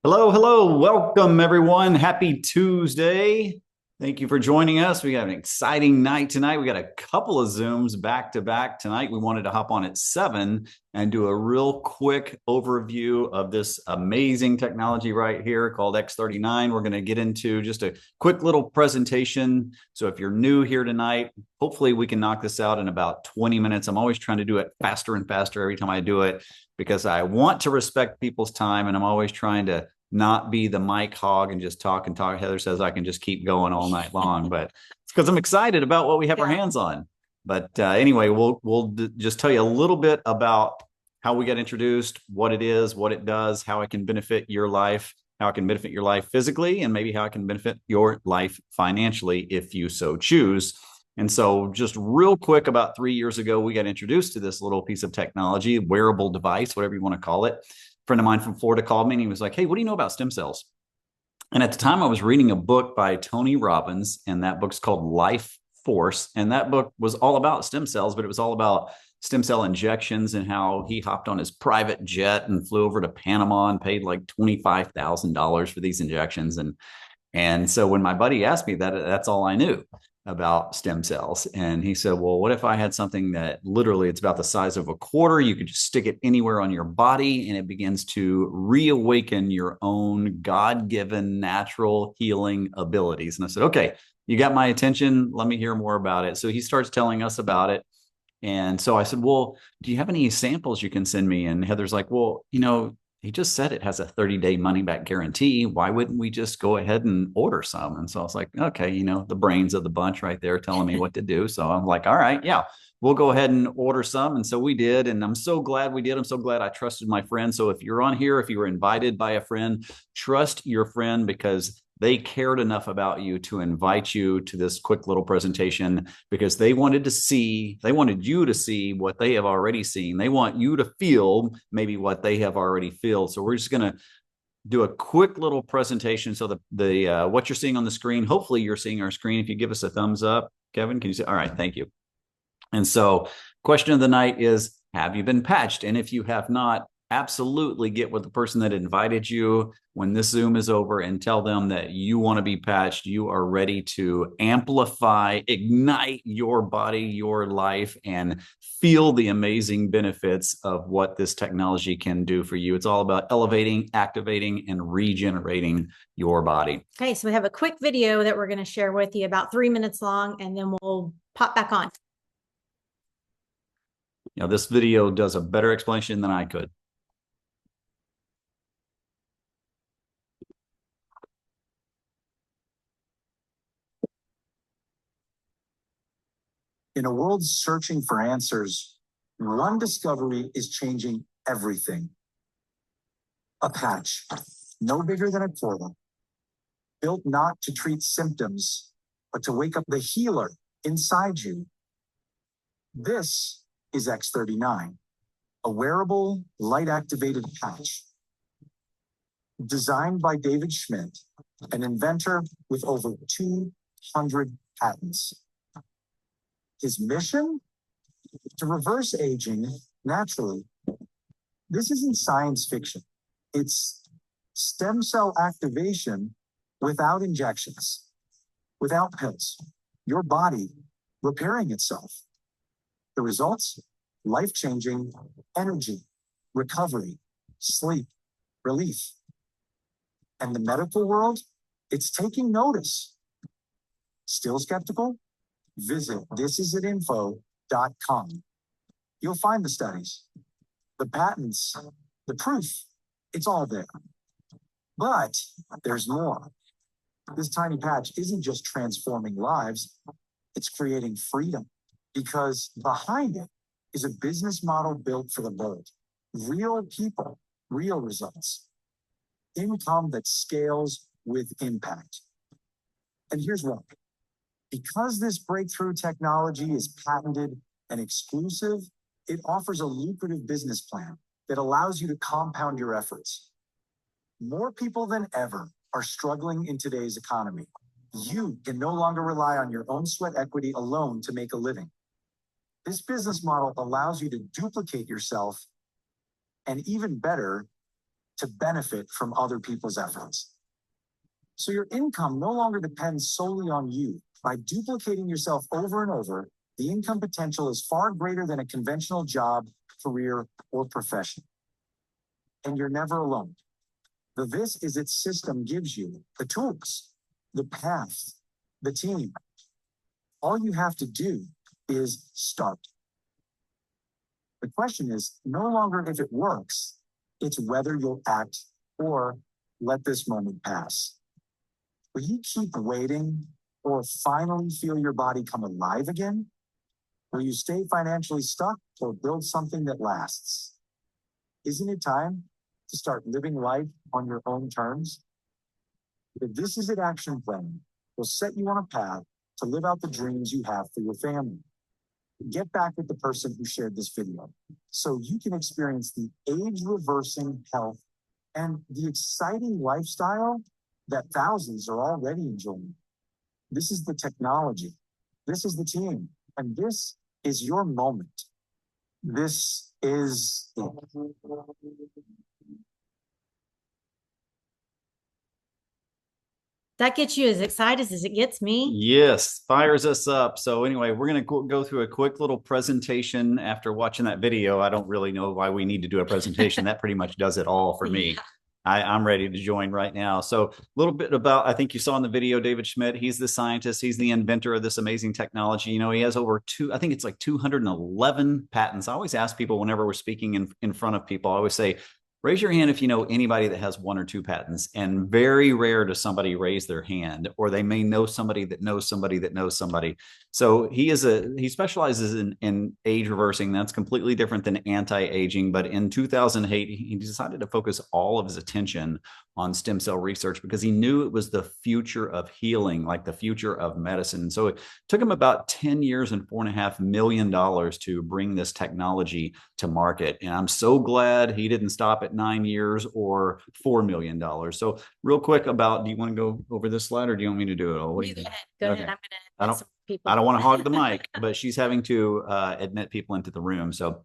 Hello, hello. Welcome, everyone. Happy Tuesday. Thank you for joining us. We got an exciting night tonight. We got a couple of Zooms back to back tonight. We wanted to hop on at 7 and do a real quick overview of this amazing technology right here called X39. We're going to get into just a quick little presentation. So if you're new here tonight, hopefully we can knock this out in about 20 minutes. I'm always trying to do it faster and faster every time I do it because I want to respect people's time, and I'm always trying to not be the mic hog and just talk and talk. Heather says I can just keep going all night long, but it's because I'm excited about what we have our hands on. But anyway, we'll just tell you a little bit about how we got introduced, what it is, what it does, how it can benefit your life, how it can benefit your life physically, and maybe how it can benefit your life financially if you so choose. And so just real quick, about 3 years ago, we got introduced to this little piece of technology, wearable device, whatever you want to call it. A friend of mine from Florida called me and he was like, "Hey, what do you know about stem cells?" And at the time I was reading a book by Tony Robbins, and that book's called Life Force. And that book was all about stem cells, but it was all about stem cell injections and how he hopped on his private jet and flew over to Panama and paid like $25,000 for these injections. And so when my buddy asked me that, that's all I knew about stem cells. And he said, "Well, what if I had something that literally it's about the size of a quarter? You could just stick it anywhere on your body and it begins to reawaken your own God-given natural healing abilities." And I said, "Okay, you got my attention. Let me hear more about it." So he starts telling us about it. And so I said, "Well, do you have any samples you can send me?" And Heather's like, "Well, he just said it has a 30-day money back guarantee. Why wouldn't we just go ahead and order some?" And so I was like, okay, the brains of the bunch right there telling me what to do. So I'm like, all right, yeah, we'll go ahead and order some. And so we did. And I'm so glad we did. I'm so glad I trusted my friend. So if you're on here, if you were invited by a friend, trust your friend because they cared enough about you to invite you to this quick little presentation because they wanted you to see what they have already seen. They want you to feel maybe what they have already felt. So we're just going to do a quick little presentation. So the what you're seeing on the screen, hopefully you're seeing our screen. If you give us a thumbs up, Kevin, can you say, all right, thank you. And so question of the night is, have you been patched? And if you have not, absolutely get with the person that invited you when this Zoom is over and tell them that you want to be patched. You are ready to amplify, ignite your body, your life, and feel the amazing benefits of what this technology can do for you. It's all about elevating, activating, and regenerating your body. Okay, so we have a quick video that we're going to share with you, about 3 minutes long, and then we'll pop back on. This video does a better explanation than I could. In a world searching for answers, one discovery is changing everything. A patch, no bigger than a quarter, built not to treat symptoms, but to wake up the healer inside you. This is X39, a wearable, light-activated patch. Designed by David Schmidt, an inventor with over 200 patents. His mission? To reverse aging naturally. This isn't science fiction. It's stem cell activation without injections, without pills. Your body repairing itself. The results? Life-changing energy, recovery, sleep, relief. And the medical world? It's taking notice. Still skeptical? Visit thisisatinfo.com. You'll find the studies, the patents, the proof. It's all there. But there's more. This tiny patch isn't just transforming lives, it's creating freedom. Because behind it is a business model built for the bold. Real people, real results. Income that scales with impact. And here's why. Because this breakthrough technology is patented and exclusive, it offers a lucrative business plan that allows you to compound your efforts. More people than ever are struggling in today's economy. You can no longer rely on your own sweat equity alone to make a living. This business model allows you to duplicate yourself and, even better, to benefit from other people's efforts. So your income no longer depends solely on you. By duplicating yourself over and over, the income potential is far greater than a conventional job, career, or profession. And you're never alone. The This Is It system gives you the tools, the path, the team. All you have to do is start. The question is no longer if it works, it's whether you'll act or let this moment pass. Will you keep waiting or finally feel your body come alive again? Will you stay financially stuck or build something that lasts? Isn't it time to start living life on your own terms? The This Is It action plan will set you on a path to live out the dreams you have for your family. Get back with the person who shared this video so you can experience the age-reversing health and the exciting lifestyle that thousands are already enjoying. This is the technology. This is the team. And this is your moment. This is it. That gets you as excited as it gets me. Yes, fires us up. So anyway, we're going to go through a quick little presentation after watching that video. I don't really know why we need to do a presentation. That pretty much does it all for me. Yeah. I'm ready to join right now. So a little bit about, I think you saw in the video, David Schmidt, he's the scientist. He's the inventor of this amazing technology. You know, he has over I think it's like 211 patents. I always ask people whenever we're speaking in front of people, I always say, raise your hand if you know anybody that has 1 or 2 patents. And very rare does somebody raise their hand, or they may know somebody that knows somebody that knows somebody. So he specializes in age reversing. That's completely different than anti-aging. But in 2008, he decided to focus all of his attention on stem cell research because he knew it was the future of healing, like the future of medicine. So it took him about 10 years and $4.5 million to bring this technology to market. And I'm so glad he didn't stop at 9 years or $4 million. So real quick do you want to go over this slide or do you want me to do it? Go ahead. I'm going to I don't want to hog the mic, but she's having to admit people into the room. So,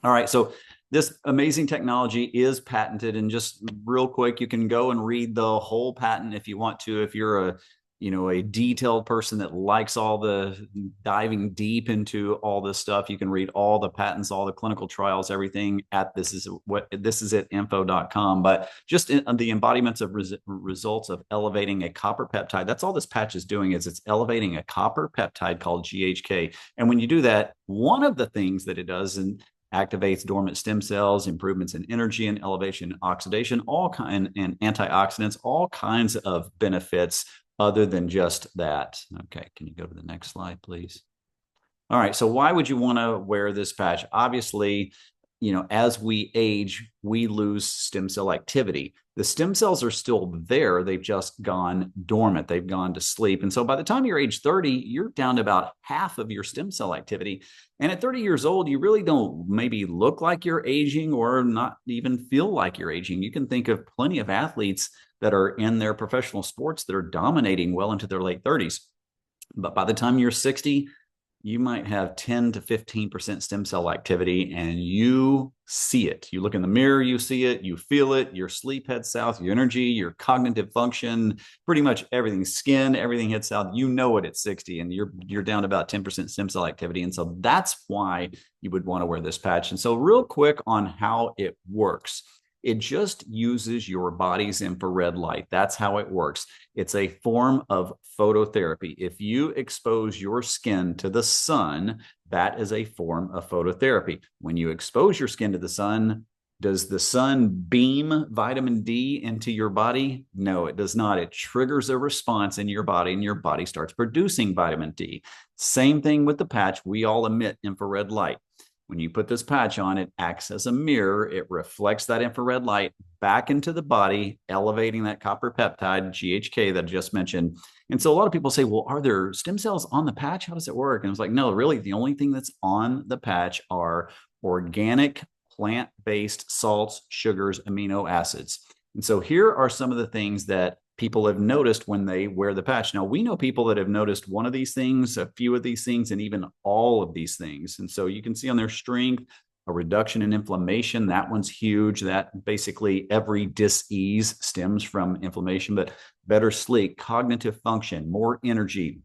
all right. So this amazing technology is patented, and just real quick, you can go and read the whole patent if you want to. If you're a detailed person that likes all the diving deep into all this stuff, you can read all the patents, all the clinical trials, everything at thisisitinfo.com. But just the embodiments of results of elevating a copper peptide. That's all this patch is doing, is it's elevating a copper peptide called GHK. And when you do that, one of the things that it does and activates dormant stem cells, improvements in energy and elevation, oxidation, and antioxidants, all kinds of benefits other than just that. Okay, can you go to the next slide, please? All right, so why would you want to wear this patch? Obviously, as we age, we lose stem cell activity. The stem cells are still there. They've just gone dormant. They've gone to sleep. And so by the time you're age 30, you're down to about half of your stem cell activity. And at 30 years old, you really don't maybe look like you're aging or not even feel like you're aging. You can think of plenty of athletes that are in their professional sports that are dominating well into their late 30s. But by the time you're 60, you might have 10 to 15% stem cell activity, and you see it. You look in the mirror, you see it, you feel it, your sleep heads south, your energy, your cognitive function, pretty much everything, skin, everything heads south. You know it at 60, and you're down to about 10% stem cell activity. And so that's why you would want to wear this patch. And so real quick on how it works. It just uses your body's infrared light. That's how it works. It's a form of phototherapy. If you expose your skin to the sun, that is a form of phototherapy. When you expose your skin to the sun, does the sun beam vitamin D into your body? No, it does not. It triggers a response in your body, and your body starts producing vitamin D. Same thing with the patch. We all emit infrared light. When you put this patch on, it acts as a mirror. It reflects that infrared light back into the body, elevating that copper peptide, GHK, that I just mentioned. And so a lot of people say, well, are there stem cells on the patch? How does it work? And it's like, no, really, the only thing that's on the patch are organic, plant-based salts, sugars, amino acids. And so here are some of the things that people have noticed when they wear the patch. Now, we know people that have noticed one of these things, a few of these things, and even all of these things. And so you can see on their strength, a reduction in inflammation. That one's huge. That basically every dis-ease stems from inflammation, but better sleep, cognitive function, more energy,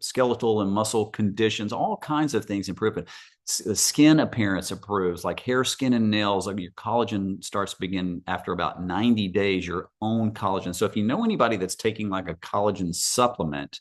skeletal and muscle conditions, all kinds of things improve. Skin appearance improves, like hair, skin, and nails. Like your collagen starts to begin after about 90 days, your own collagen. So if you know anybody that's taking like a collagen supplement,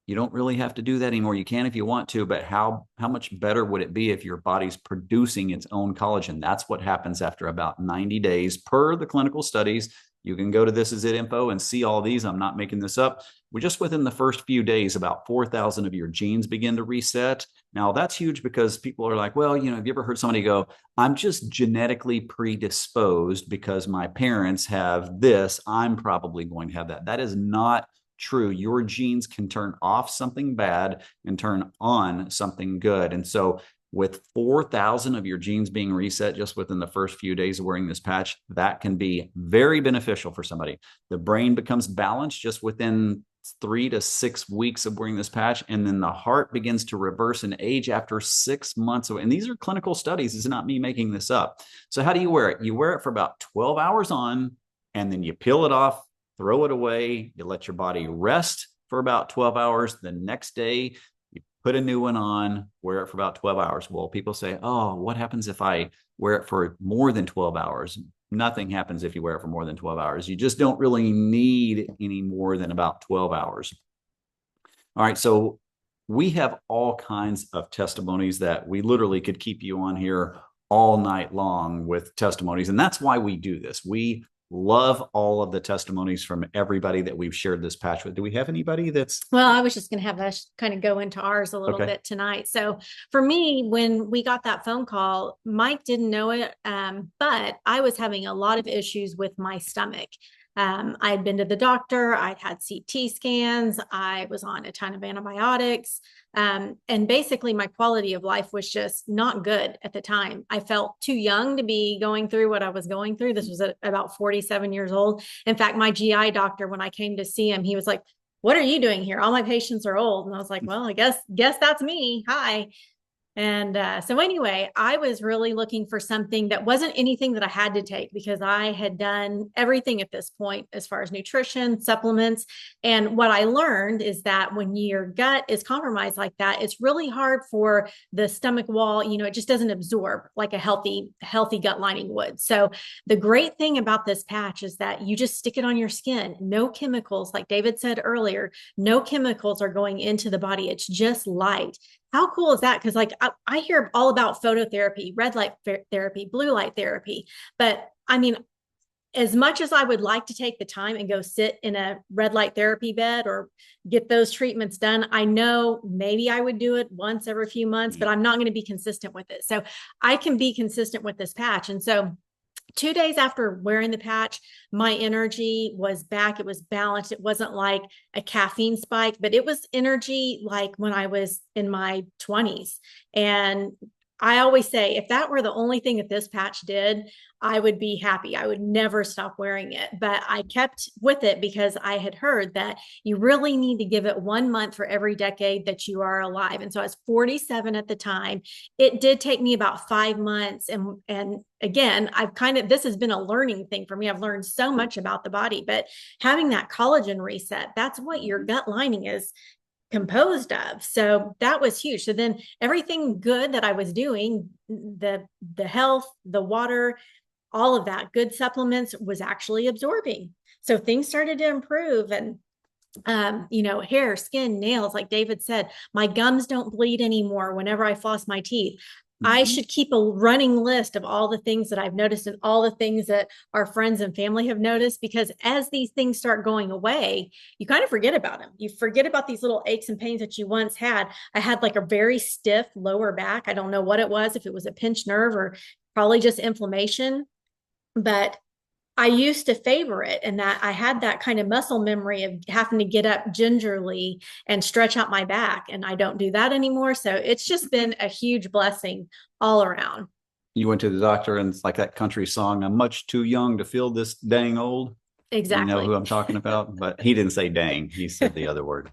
you don't really have to do that anymore. You can if you want to, but how much better would it be if your body's producing its own collagen? That's what happens after about 90 days per the clinical studies. You can go to This Is It info and see all these. I'm not making this up. We're just within the first few days, about 4,000 of your genes begin to reset. Now, that's huge because people are like, well, you know, have you ever heard somebody go, I'm just genetically predisposed because my parents have this, I'm probably going to have that. That is not true. Your genes can turn off something bad and turn on something good. And so with 4,000 of your genes being reset just within the first few days of wearing this patch, that can be very beneficial for somebody. The brain becomes balanced just within 3 to 6 weeks of wearing this patch, and then the heart begins to reverse and age after 6 months. And these are clinical studies. It's not me making this up. So how do you wear it? You wear it for about 12 hours on, and then you peel it off, throw it away. You let your body rest for about 12 hours. The next day, put a new one on, wear it for about 12 hours. Well, people say, oh, what happens if I wear it for more than 12 hours? Nothing happens if you wear it for more than 12 hours. You just don't really need any more than about 12 hours. All right, so we have all kinds of testimonies that we literally could keep you on here all night long with testimonies. And that's why we do this. We love all of the testimonies from everybody that we've shared this patch with. Do we have anybody that's... Well, I was just going to have us kind of go into ours a little bit tonight. So for me, when we got that phone call, Mike didn't know it, but I was having a lot of issues with my stomach. I had been to the doctor. I'd had CT scans. I was on a ton of antibiotics. And basically my quality of life was just not good at the time. I felt too young to be going through what I was going through. This was at about 47 years old. In fact, my GI doctor, when I came to see him, he was like, what are you doing here? All my patients are old. And I was like, well, I guess that's me. Hi. And so anyway, I was really looking for something that wasn't anything that I had to take because I had done everything at this point as far as nutrition, supplements. And what I learned is that when your gut is compromised like that, it's really hard for the stomach wall. You know, it just doesn't absorb like a healthy gut lining would. So the great thing about this patch is that you just stick it on your skin. No chemicals, like David said earlier, no chemicals are going into the body. It's just light. How cool is that? Because like I hear all about phototherapy, red light therapy, blue light therapy. But I mean, as much as I would like to take the time and go sit in a red light therapy bed or get those treatments done, I know maybe I would do it once every few months, but I'm not going to be consistent with it. So I can be consistent with this patch. And so 2 days after wearing the patch, my energy was back. It was balanced. It wasn't like a caffeine spike, but it was energy like when I was in my 20s. And I always say, if that were the only thing that this patch did, I would be happy. I would never stop wearing it. But I kept with it because I had heard that you really need to give it 1 month for every decade that you are alive. And so I was 47 at the time. It did take me about 5 months. And again, this has been a learning thing for me. I've learned so much about the body, but having that collagen reset, that's what your gut lining is composed of. So that was huge. So then everything good that I was doing, the health, the water, all of that good supplements was actually absorbing. So things started to improve. And hair, skin, nails, like David said, my gums don't bleed anymore whenever I floss my teeth. I should keep a running list of all the things that I've noticed and all the things that our friends and family have noticed, because as these things start going away, you kind of forget about them. You forget about these little aches and pains that you once had. I had like a very stiff lower back. I don't know what it was, if it was a pinched nerve or probably just inflammation, but I used to favor it, and that I had that kind of muscle memory of having to get up gingerly and stretch out my back. And I don't do that anymore. So it's just been a huge blessing all around. You went to the doctor and it's like that country song, I'm much too young to feel this dang old. Exactly. You know who I'm talking about, but he didn't say dang. He said the other word.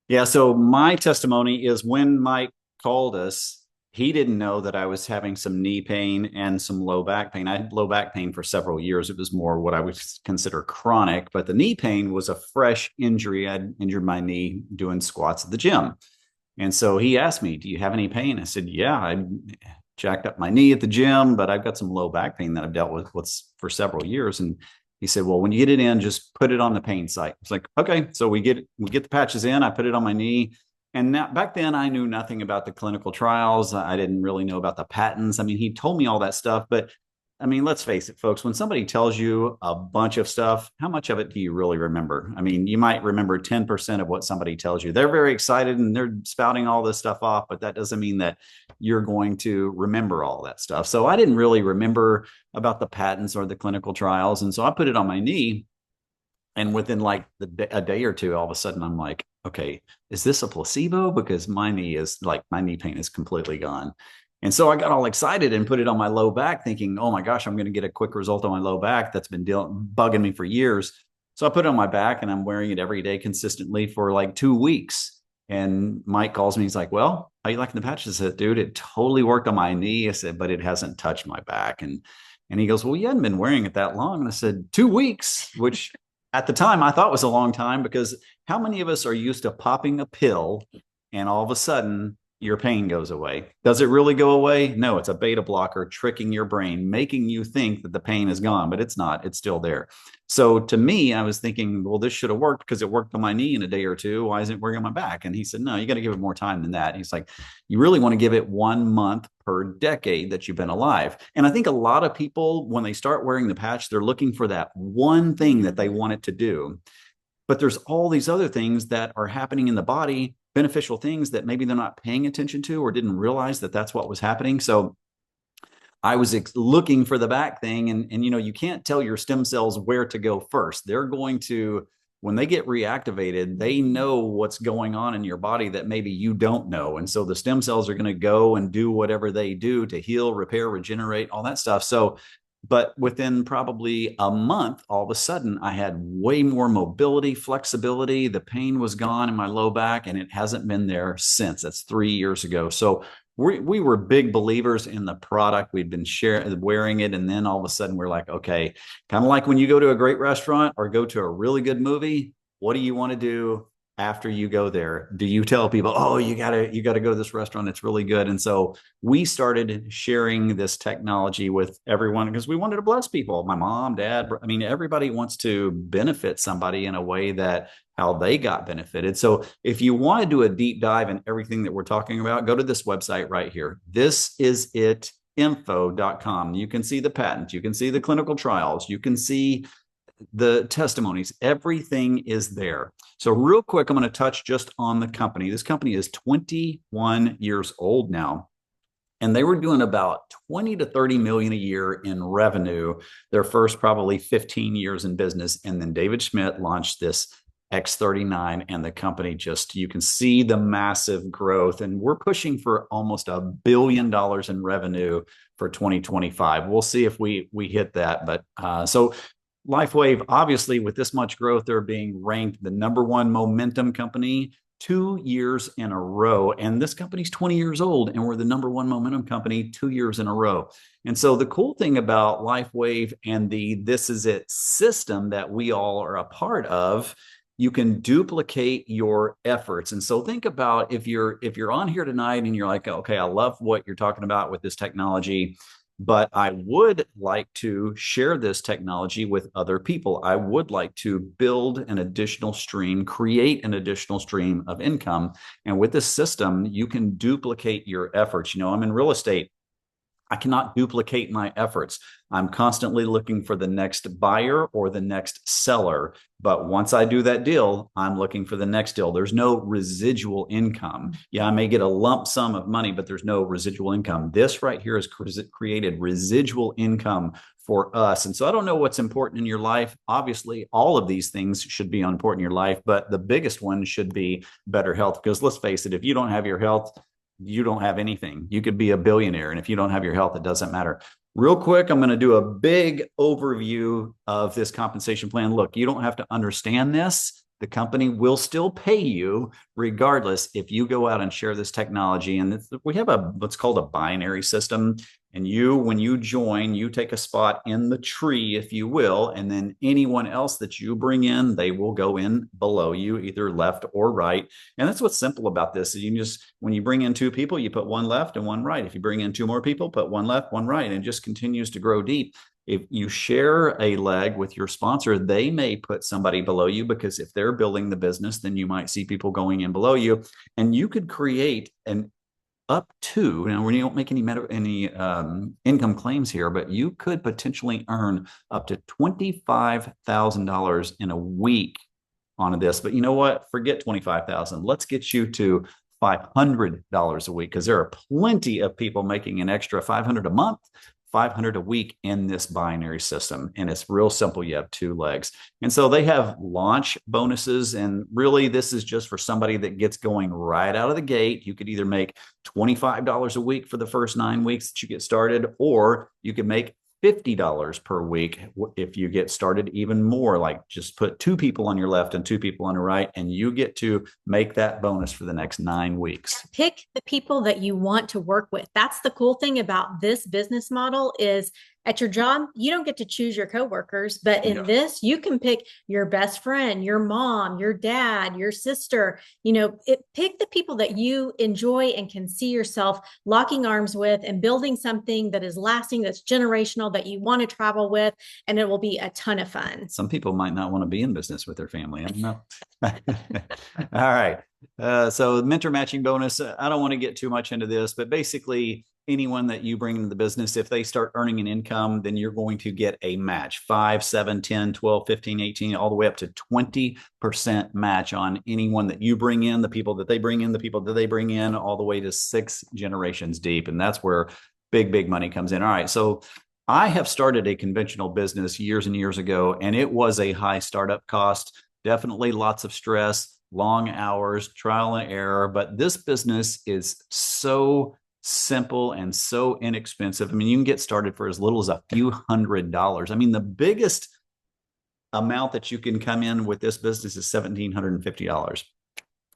Yeah. So my testimony is when Mike called us, he didn't know that I was having some knee pain and some low back pain. I had low back pain for several years. It was more what I would consider chronic, but the knee pain was a fresh injury. I'd injured my knee doing squats at the gym. And so he asked me, do you have any pain? I said, yeah, I jacked up my knee at the gym, but I've got some low back pain that I've dealt with for several years. And he said, well, when you get it in, just put it on the pain site. It's like, okay. So we get the patches in, I put it on my knee. And now, back then I knew nothing about the clinical trials. I didn't really know about the patents. I mean, he told me all that stuff, but I mean, let's face it, folks, when somebody tells you a bunch of stuff, how much of it do you really remember? I mean, you might remember 10% of what somebody tells you. They're very excited and they're spouting all this stuff off, but that doesn't mean that you're going to remember all that stuff. So I didn't really remember about the patents or the clinical trials. And so I put it on my knee. And within like a day or two, all of a sudden, I'm like, okay, is this a placebo? Because my knee pain is completely gone. And so I got all excited and put it on my low back thinking, oh my gosh, I'm going to get a quick result on my low back. That's been bugging me for years. So I put it on my back and I'm wearing it every day consistently for like 2 weeks. And Mike calls me. He's like, well, how you liking the patches? I said, dude, it totally worked on my knee. I said, but it hasn't touched my back. And he goes, well, you hadn't been wearing it that long. And I said, 2 weeks, which at the time I thought was a long time, because how many of us are used to popping a pill and all of a sudden your pain goes away? Does it really go away? No, it's a beta blocker tricking your brain, making you think that the pain is gone, but it's not. It's still there. So to me, I was thinking, well, this should have worked because it worked on my knee in a day or two. Why isn't it working on my back? And he said, no, you got to give it more time than that. He's like, you really want to give it 1 month per decade that you've been alive. And I think a lot of people, when they start wearing the patch, they're looking for that one thing that they want it to do. But there's all these other things that are happening in the body, beneficial things that maybe they're not paying attention to or didn't realize that that's what was happening. So I was looking for the back thing. And you can't tell your stem cells where to go first. They're going to, when they get reactivated, they know what's going on in your body that maybe you don't know. And so the stem cells are going to go and do whatever they do to heal, repair, regenerate, all that stuff. So but within probably a month, all of a sudden, I had way more mobility, flexibility. The pain was gone in my low back, and it hasn't been there since. That's 3 years ago. So we were big believers in the product. We'd been wearing it, and then all of a sudden, we're like, okay, kind of like when you go to a great restaurant or go to a really good movie, what do you want to do after you go there? Do you tell people, oh, you gotta go to this restaurant, it's really good? And so we started sharing this technology with everyone because we wanted to bless people. My mom, dad, I mean, everybody wants to benefit somebody in a way that how they got benefited. So if you want to do a deep dive in everything that we're talking about, go to this website right here. Thisisit.info.com. You can see the patent, you can see the clinical trials, you can see the testimonies, everything is there. So real quick, I'm going to touch just on the company. This company is 21 years old now, and they were doing about 20 to 30 million a year in revenue their first probably 15 years in business. And then David Schmidt launched this X39, and the company just, you can see the massive growth, and we're pushing for almost $1 billion in revenue for 2025. We'll see if we hit that. But so LifeWave, obviously, with this much growth, they're being ranked the #1 momentum company 2 years in a row. And this company's 20 years old, and we're the #1 momentum company 2 years in a row. And so the cool thing about LifeWave and the This Is It system that we all are a part of, you can duplicate your efforts. And so think about if you're on here tonight and you're like, okay, I love what you're talking about with this technology, but I would like to share this technology with other people. I would like to build an additional stream, create an additional stream of income. And with this system, you can duplicate your efforts. I'm in real estate. I cannot duplicate my efforts. I'm constantly looking for the next buyer or the next seller. But once I do that deal, I'm looking for the next deal. There's no residual income. Yeah, I may get a lump sum of money, but there's no residual income. This right here has created residual income for us. And so I don't know what's important in your life. Obviously, all of these things should be important in your life, but the biggest one should be better health. Because let's face it, if you don't have your health, you don't have anything. You could be a billionaire, and if you don't have your health, it doesn't matter. Real quick, I'm going to do a big overview of this compensation plan. Look, you don't have to understand this, the company will still pay you regardless if you go out and share this technology. And we have what's called a binary system. And when you join, you take a spot in the tree, if you will, and then anyone else that you bring in, they will go in below you, either left or right. And that's what's simple about this. You can just, when you bring in 2 people, you put 1 left and 1 right. If you bring in 2 more people, put 1 left, 1 right, and it just continues to grow deep. If you share a leg with your sponsor, they may put somebody below you, because if they're building the business, then you might see people going in below you, and you could create an up to, now we don't make any income claims here, but you could potentially earn up to $25,000 in a week on this. But you know what? Forget 25,000. Let's get you to $500 a week, because there are plenty of people making an extra $500 a month, $500 a week in this binary system. And it's real simple. You have 2 legs. And so they have launch bonuses. And really, this is just for somebody that gets going right out of the gate. You could either make $25 a week for the first 9 weeks that you get started, or you could make $50 per week if you get started even more. Like, just put 2 people on your left and 2 people on the right, and you get to make that bonus for the next 9 weeks. Pick the people that you want to work with. That's the cool thing about this business model is, at your job, you don't get to choose your coworkers, but in this, you can pick your best friend, your mom, your dad, your sister. Pick the people that you enjoy and can see yourself locking arms with and building something that is lasting, that's generational, that you want to travel with, and it will be a ton of fun. Some people might not want to be in business with their family. I don't know. All right. So mentor matching bonus, I don't want to get too much into this, but basically, anyone that you bring into the business, if they start earning an income, then you're going to get a match, 5, 7, 10, 12, 15, 18, all the way up to 20% match on anyone that you bring in, the people that they bring in, the people that they bring in, all the way to 6 generations deep. And that's where big money comes in. All right. So I have started a conventional business years and years ago, and it was a high startup cost, definitely lots of stress, long hours, trial and error. But this business is so simple and so inexpensive. I mean, you can get started for as little as a few $100s. I mean, the biggest amount that you can come in with this business is $1,750.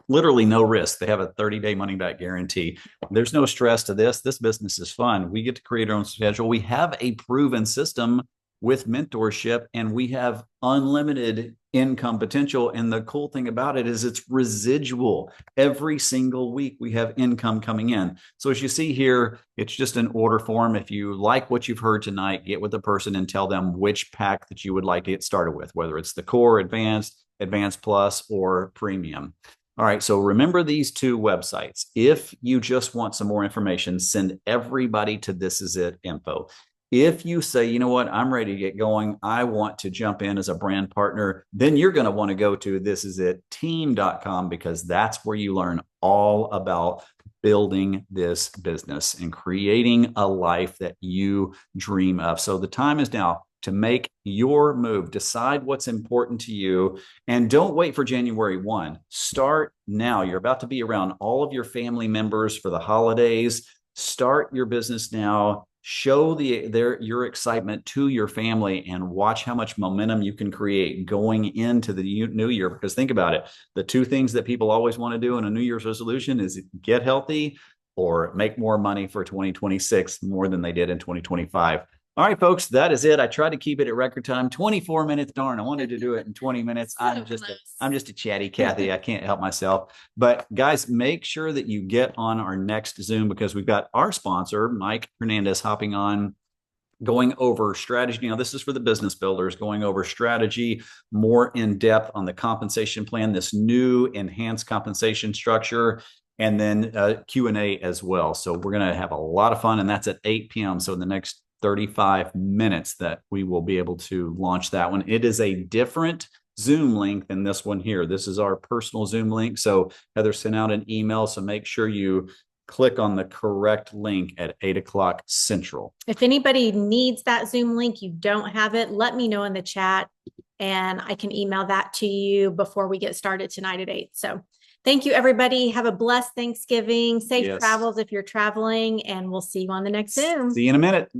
Literally no risk. They have a 30-day money-back guarantee. There's no stress to this. This business is fun. We get to create our own schedule. We have a proven system with mentorship, and we have unlimited income potential. And the cool thing about it is it's residual. Every single week we have income coming in. So as you see here, it's just an order form. If you like what you've heard tonight, get with the person and tell them which pack that you would like to get started with, whether it's the core, advanced, advanced plus, or premium. All right, so remember these 2 websites. If you just want some more information, send everybody to This Is It info. If you say, you know what, I'm ready to get going, I want to jump in as a brand partner, then you're going to want to go to thisisitteam.com, because that's where you learn all about building this business and creating a life that you dream of. So the time is now to make your move. Decide what's important to you, and don't wait for January 1. Start now. You're about to be around all of your family members for the holidays. Start your business now. Show your excitement to your family, and watch how much momentum you can create going into the new year. Because think about it. The 2 things that people always want to do in a New Year's resolution is get healthy or make more money for 2026, more than they did in 2025. All right, folks, that is it. I tried to keep it at record time, 24 minutes. Darn, I wanted to do it in 20 minutes. I'm just a chatty Cathy. I can't help myself. But guys, make sure that you get on our next Zoom, because we've got our sponsor, Mike Hernandez, hopping on, going over strategy. Now, this is for the business builders, going over strategy more in depth on the compensation plan, this new enhanced compensation structure, and then Q&A as well. So we're going to have a lot of fun, and that's at 8 p.m. So in the next 35 minutes that we will be able to launch that one. It is a different Zoom link than this one here. This is our personal Zoom link. So Heather sent out an email. So make sure you click on the correct link at 8 o'clock Central. If anybody needs that Zoom link, you don't have it, let me know in the chat, and I can email that to you before we get started tonight at 8. So thank you, everybody. Have a blessed Thanksgiving. Safe travels if you're traveling, and we'll see you on the next Zoom. See you in a minute.